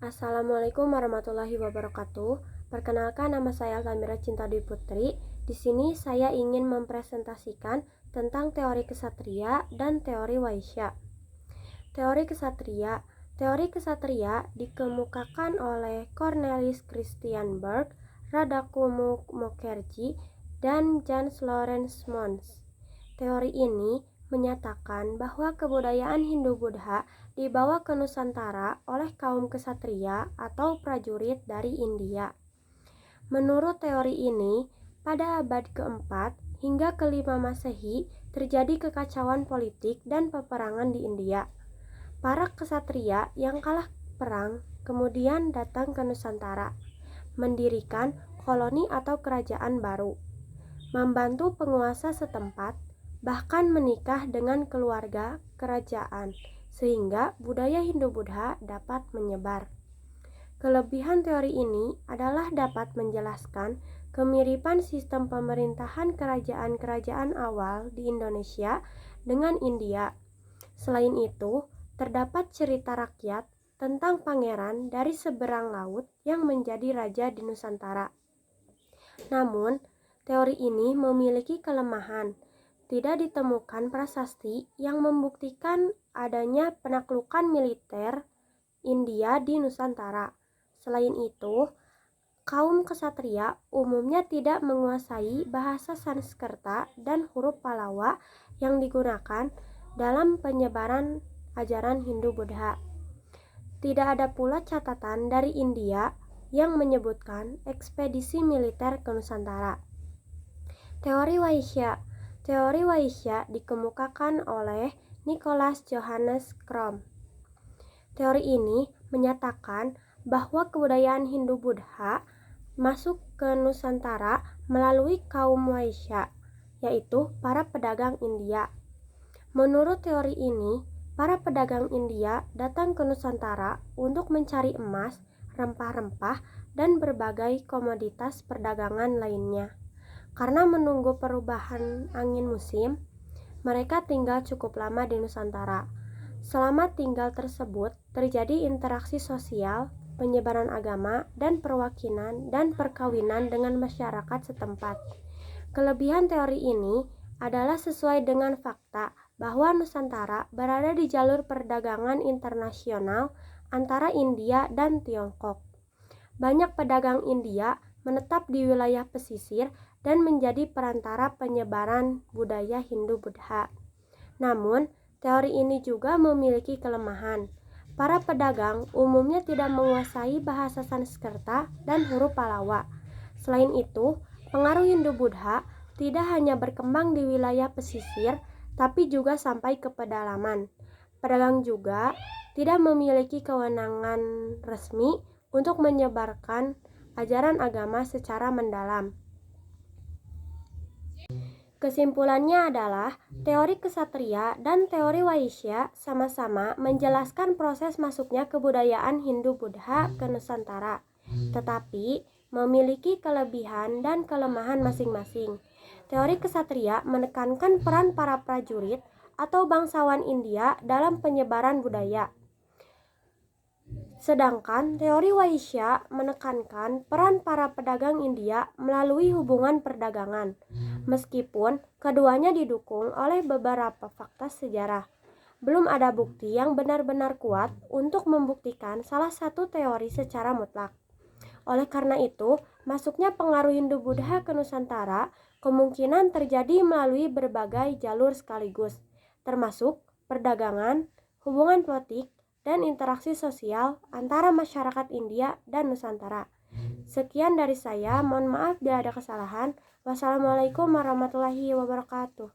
Assalamualaikum warahmatullahi wabarakatuh. Perkenalkan, nama saya Altamira Cinta Dwi Putri. Di sini saya ingin mempresentasikan tentang teori kesatria dan teori Waisya. Teori kesatria. Teori kesatria dikemukakan oleh Cornelis Christian Berg, Radhaku Mukherjee, dan Jans Lawrence Mons. Teori ini menyatakan bahwa kebudayaan Hindu-Buddha dibawa ke Nusantara oleh kaum kesatria atau prajurit dari India. Menurut teori ini, pada abad keempat hingga kelima Masehi terjadi kekacauan politik dan peperangan di India. Para kesatria yang kalah perang kemudian datang ke Nusantara, mendirikan koloni atau kerajaan baru, membantu penguasa setempat, bahkan menikah dengan keluarga kerajaan, sehingga budaya Hindu-Buddha dapat menyebar. Kelebihan teori ini adalah dapat menjelaskan kemiripan sistem pemerintahan kerajaan-kerajaan awal di Indonesia dengan India. Selain itu, terdapat cerita rakyat tentang pangeran dari seberang laut yang menjadi raja di Nusantara. Namun, teori ini memiliki kelemahan. Tidak ditemukan prasasti yang membuktikan adanya penaklukan militer India di Nusantara. Selain itu, kaum kesatria umumnya tidak menguasai bahasa Sanskerta dan huruf Pallawa yang digunakan dalam penyebaran ajaran Hindu-Buddha. Tidak ada pula catatan dari India yang menyebutkan ekspedisi militer ke Nusantara. Teori Waisya. Teori Waisya dikemukakan oleh Nicholas Johannes Crom. Teori ini menyatakan bahwa kebudayaan Hindu-Buddha masuk ke Nusantara melalui kaum Waisya, yaitu para pedagang India. Menurut teori ini, para pedagang India datang ke Nusantara untuk mencari emas, rempah-rempah, dan berbagai komoditas perdagangan lainnya. Karena menunggu perubahan angin musim, mereka tinggal cukup lama di Nusantara. Selama tinggal tersebut, terjadi interaksi sosial, penyebaran agama, dan perwakilan dan perkawinan dengan masyarakat setempat. Kelebihan teori ini adalah sesuai dengan fakta bahwa Nusantara berada di jalur perdagangan internasional antara India dan Tiongkok. Banyak pedagang India menetap di wilayah pesisir dan menjadi perantara penyebaran budaya Hindu-Buddha. Namun, teori ini juga memiliki kelemahan. Para pedagang umumnya tidak menguasai bahasa Sanskerta dan huruf Pallawa. Selain itu, pengaruh Hindu-Buddha tidak hanya berkembang di wilayah pesisir, tapi juga sampai ke pedalaman. Pedagang juga tidak memiliki kewenangan resmi untuk menyebarkan ajaran agama secara mendalam. Kesimpulannya adalah, teori kesatria dan teori Waisya sama-sama menjelaskan proses masuknya kebudayaan Hindu-Buddha ke Nusantara, tetapi memiliki kelebihan dan kelemahan masing-masing. Teori kesatria menekankan peran para prajurit atau bangsawan India dalam penyebaran budaya. Sedangkan teori Waisya menekankan peran para pedagang India melalui hubungan perdagangan, meskipun keduanya didukung oleh beberapa fakta sejarah. Belum ada bukti yang benar-benar kuat untuk membuktikan salah satu teori secara mutlak. Oleh karena itu, masuknya pengaruh Hindu-Buddha ke Nusantara kemungkinan terjadi melalui berbagai jalur sekaligus, termasuk perdagangan, hubungan politik, dan interaksi sosial antara masyarakat India dan Nusantara. Sekian dari saya, mohon maaf bila ada kesalahan. Wassalamualaikum warahmatullahi wabarakatuh.